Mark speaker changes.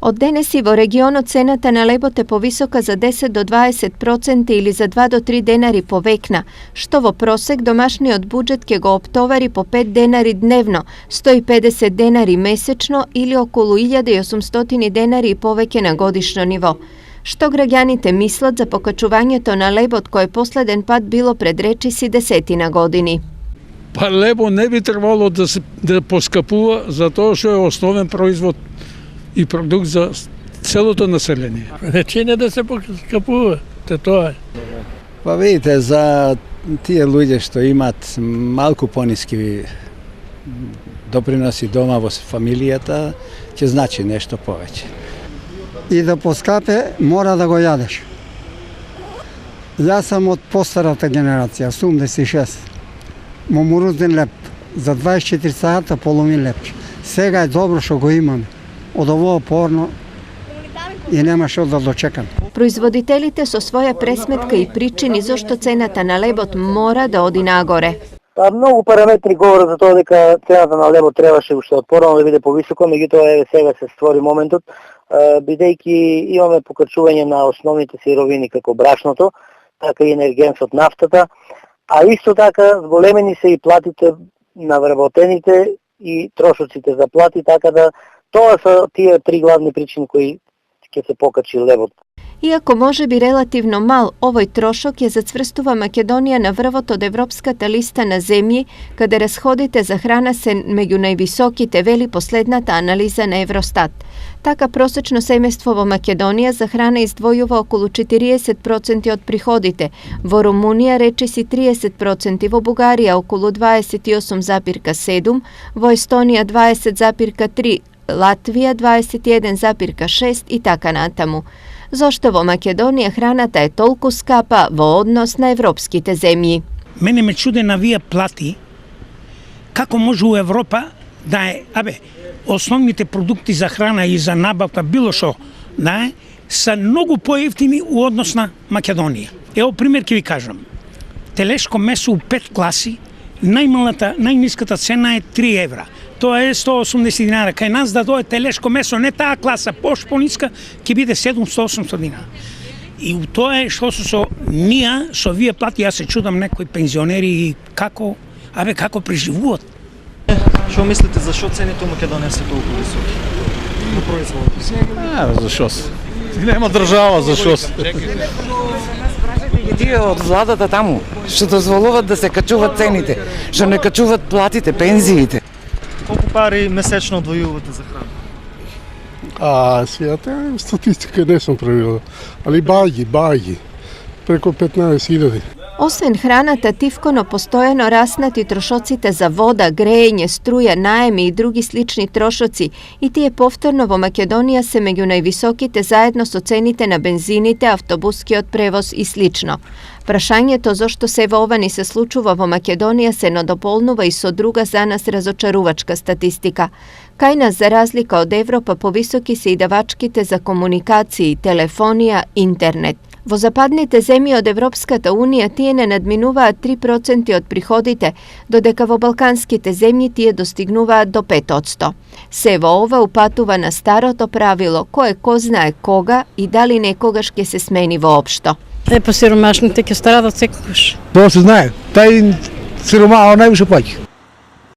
Speaker 1: Od denesi во регионот цената на лебот е повисока за 10 до 20% или за 2 до 3 денари по векна, што во просек домашниот буџет ќе го оптовари по 5 денари дневно, 150 денари месечно или околу 1800 денари повеќе на годишно ниво. Што граѓаните мислат за покачувањето на лебот кој последен пат било пред речиси 10 години?
Speaker 2: Па лебо не би требало да поскапува затоа што е основен производ и продукт за целото население.
Speaker 3: Речење да се поскапува, тоа е.
Speaker 4: Па видите, за тие луѓе што имат малку пониски доприноси дома во фамилијата, ќе значи нешто повеќе.
Speaker 5: И да поскапе, мора да го јадеш. Јас сум од постарата генерација, 86. Моморуден леп, за 24 сата половин лепче. Сега е добро што го имаме. Од ово порно и нема што да дочекам.
Speaker 1: Производителите со своја пресметка и причини зошто цената на лебот мора да оди нагоре.
Speaker 6: Многу параметри говорат за тоа дека цената на лебот требаше уште од порано да биде повисока, меѓутоа сега се створи моментот, бидејќи имаме покачување на основните сировини како брашното, така и енергенсот, нафтата, а исто така зголемени се и платите на вработените и трошоците за плати, така да тоа се тие три главни причини кои ќе се покачи лебот.
Speaker 1: Иако може би релативно мал, овој трошок ја зацврстува Македонија на врвот од европската листа на земји, каде расходите за храна се меѓу највисоките, вели последната анализа на Евростат. Така просечно семејство во Македонија за храна издвојува околу 40% од приходите, во Румунија речиси 30%, во Бугарија околу 28,7%, во Естонија 20,3%, Латвија 21,6% и така натаму. Зошто во Македонија храната е толку скапа во однос на европските земји?
Speaker 3: Мене ме чуде на вие плати, како може у Европа да е, основните продукти за храна и за набавка, било шо, да е, са многу поевтини у однос на Македонија. Ево пример ќе ви кажам. Телешко месо у 5 класи, најниската цена е 3 евра. Тоа е 180 динара. Кај нас да дое телешко месо, не таа класа, пониска, ќе биде 700-800 динара. И тоа е што со ние, со вие плати, јас се чудам некои пензионери како преживуваат.
Speaker 7: Што мислите, зашо цените у Македонија се толку високи? На производ?
Speaker 2: Зашо се? Нема држава, зашо се?
Speaker 8: Тие од владата таму, што дозволуваат да се качуваат цените, што не качуваат платите, пензиите.
Speaker 7: Колку пари месечно одвојувате за храна?
Speaker 9: Сега статистика не сум правила, али баги, преку 15.000.
Speaker 1: Освен храната, тивконо постојано раснати трошоците за вода, грејење, струја, наеми и други слични трошоци, и тие повторно во Македонија се меѓу највисоките заедно со цените на бензините, автобускиот превоз и слично. Прашањето зошто се ова ни се случува во Македонија се надополнува и со друга за нас разочарувачка статистика. Кај нас, за разлика од Европа, повисоки се и давачките за комуникации, телефонија, интернет. Во западните земји од Европската Унија тие не надминуваат 3% од приходите, додека во балканските земји тие достигнуваат до 5%. Се во ова упатува на старото правило, кое ко знае кога и дали некогаш ќе се смени воопшто.
Speaker 10: Посиромашните ќе страдат секогаш.
Speaker 2: Тоа се знае, тај сиромао највише плаќа.